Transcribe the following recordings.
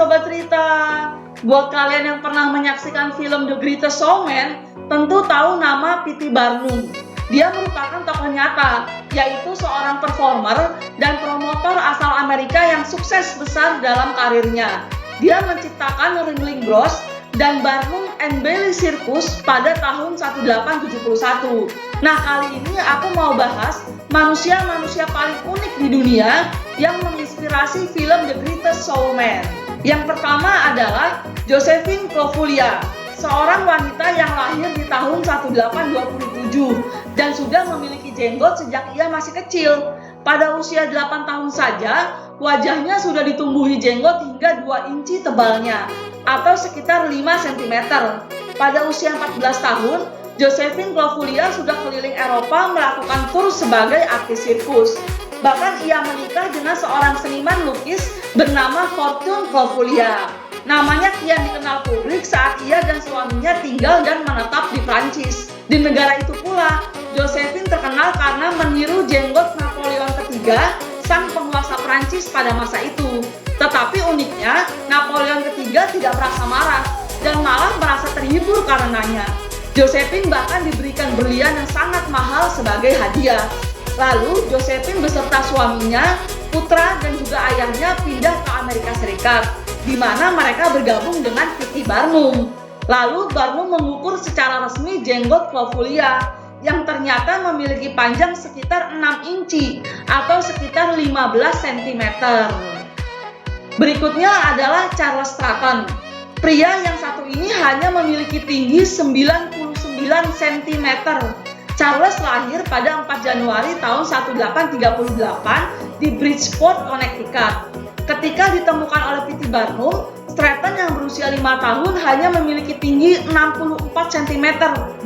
Sobat Rita, buat kalian yang pernah menyaksikan film The Greatest Showman, tentu tahu nama P.T. Barnum. Dia merupakan tokoh nyata, yaitu seorang performer dan promotor asal Amerika yang sukses besar dalam karirnya. Dia menciptakan Ringling Bros dan Barnum and Bailey Circus pada tahun 1871. Nah, kali ini aku mau bahas manusia-manusia paling unik di dunia yang menginspirasi film The Greatest Showman. Yang pertama adalah Josephine Clovulia, seorang wanita yang lahir di tahun 1827 dan sudah memiliki jenggot sejak ia masih kecil. Pada usia 8 tahun saja, wajahnya sudah ditumbuhi jenggot hingga 2 inci tebalnya, atau sekitar 5 cm. Pada usia 14 tahun, Josephine Clovulia sudah keliling Eropa melakukan tur sebagai artis sirkus. Bahkan ia menikah dengan seorang seniman lukis bernama Fortune Clovulia. Namanya kian dikenal publik saat ia dan suaminya tinggal dan menetap di Prancis. Di negara itu pula, Josephine terkenal karena meniru jenggot Napoleon III, sang penguasa Prancis pada masa itu. Tetapi uniknya, Napoleon III tidak merasa marah dan malah merasa terhibur karenanya. Josephine bahkan diberikan berlian yang sangat mahal sebagai hadiah. Lalu, Josephine beserta suaminya, putra dan juga ayahnya pindah ke Amerika Serikat, di mana mereka bergabung dengan P.T. Barnum. Lalu, Barnum mengukur secara resmi jenggot Clovulia, yang ternyata memiliki panjang sekitar 6 inci atau sekitar 15 cm. Berikutnya adalah Charles Stratton. Pria yang satu ini hanya memiliki tinggi 99 cm. Charles lahir pada 4 Januari tahun 1838 di Bridgeport, Connecticut. Ketika ditemukan oleh P.T. Barnum, Stratton yang berusia 5 tahun hanya memiliki tinggi 64 cm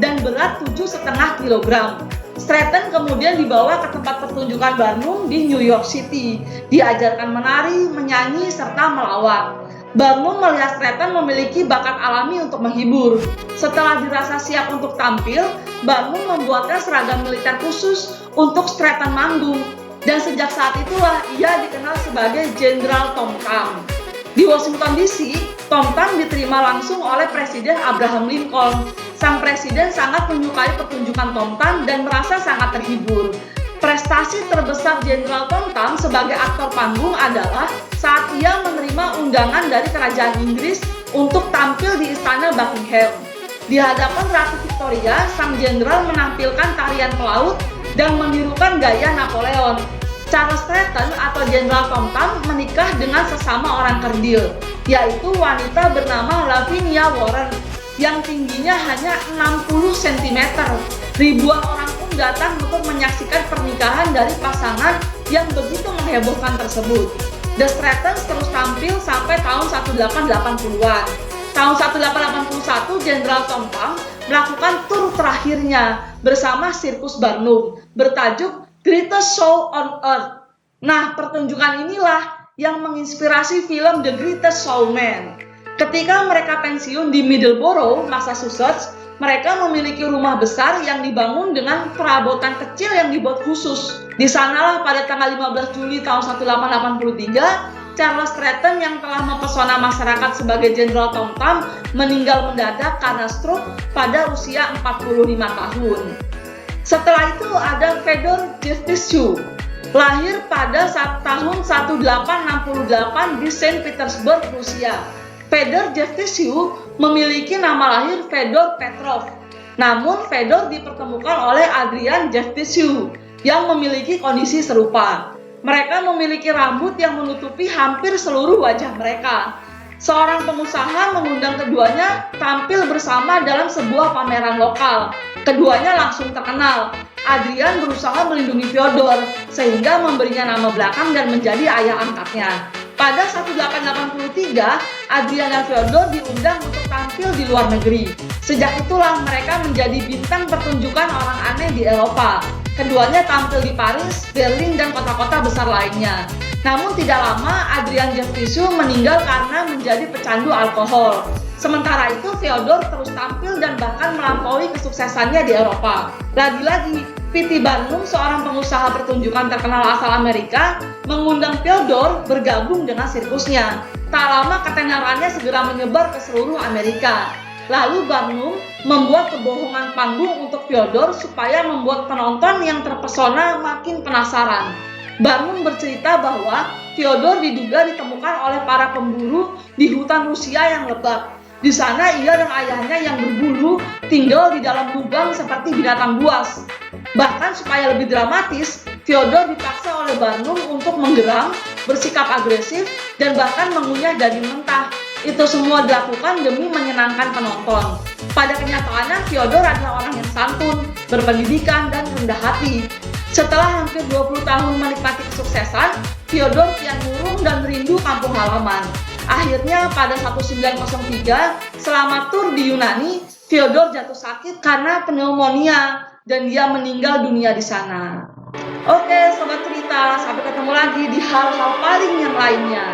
dan berat 7,5 kg. Stratton kemudian dibawa ke tempat pertunjukan Barnum di New York City. Diajarkan menari, menyanyi, serta melawak. Barnum melihat Stratton memiliki bakat alami untuk menghibur. Setelah dirasa siap untuk tampil, Barnum membuatkan seragam militer khusus untuk Stratton manggung. Dan sejak saat itulah ia dikenal sebagai Jenderal Tom Thumb. Di Washington DC, Tom Thumb diterima langsung oleh Presiden Abraham Lincoln. Sang presiden sangat menyukai pertunjukan Tom Thumb dan merasa sangat terhibur. Prestasi terbesar Jenderal Tom Thumb sebagai aktor panggung adalah saat ia menerima undangan dari Kerajaan Inggris untuk tampil di Istana Buckingham. Di hadapan Ratu Victoria, sang jenderal menampilkan tarian pelaut dan menirukan gaya Napoleon. Charles Stratton atau Jenderal Tom Thumb menikah dengan sesama orang kerdil, yaitu wanita bernama Lavinia Warren yang tingginya hanya 60 cm. Ribuan orang pun datang untuk menyaksikan pernikahan dari pasangan yang begitu menghebohkan tersebut. The Strattons terus tampil sampai tahun 1880-an. Tahun 1881, Jenderal Tom Thumb melakukan tur terakhirnya bersama Sirkus Barnum bertajuk Greatest Show on Earth. Nah, pertunjukan inilah yang menginspirasi film The Greatest Showman. Ketika mereka pensiun di Middleborough, Massachusetts, mereka memiliki rumah besar yang dibangun dengan perabotan kecil yang dibuat khusus. Di sanalah pada tanggal 15 Juli tahun 1883, Charles Stratton yang telah mempesona masyarakat sebagai Jenderal Tom Thumb meninggal mendadak karena stroke pada usia 45 tahun. Setelah itu ada Fedor Jevtyshev, lahir pada tahun 1868 di Saint Petersburg, Rusia. Fedor Jevtyshev memiliki nama lahir Fedor Petrov. Namun Fedor dipertemukan oleh Adrian Jevtyshev yang memiliki kondisi serupa. Mereka memiliki rambut yang menutupi hampir seluruh wajah mereka. Seorang pengusaha mengundang keduanya tampil bersama dalam sebuah pameran lokal. Keduanya langsung terkenal. Adrian berusaha melindungi Fyodor sehingga memberinya nama belakang dan menjadi ayah angkatnya. Pada 1883, Adrian dan Fyodor diundang untuk tampil di luar negeri. Sejak itulah mereka menjadi bintang pertunjukan orang aneh di Eropa. Keduanya tampil di Paris, Berlin, dan kota-kota besar lainnya. Namun tidak lama, Adrian Jevtyshev meninggal karena menjadi pecandu alkohol. Sementara itu, Fyodor terus tampil dan bahkan melampaui kesuksesannya di Eropa. Lagi-lagi, P.T. Barnum, seorang pengusaha pertunjukan terkenal asal Amerika, mengundang Fyodor bergabung dengan sirkusnya. Tak lama ketenarannya segera menyebar ke seluruh Amerika. Lalu Barnum membuat kebohongan panggung untuk Fyodor supaya membuat penonton yang terpesona makin penasaran. Barnum bercerita bahwa Fyodor diduga ditemukan oleh para pemburu di hutan Rusia yang lebat. Di sana ia dan ayahnya yang berbulu tinggal di dalam lubang seperti binatang buas. Bahkan supaya lebih dramatis, Fyodor dipaksa oleh Barnum untuk menggeram, bersikap agresif, dan bahkan mengunyah daging mentah. Itu semua dilakukan demi menyenangkan penonton. Pada kenyataannya, Fyodor adalah orang yang santun, berpendidikan, dan rendah hati. Setelah hampir 20 tahun menikmati kesuksesan, Fyodor kian murung dan rindu kampung halaman. Akhirnya pada 1903, selama tur di Yunani, Fyodor jatuh sakit karena pneumonia dan dia meninggal dunia di sana. Oke, sobat cerita, sampai ketemu lagi di hal-hal paling yang lainnya.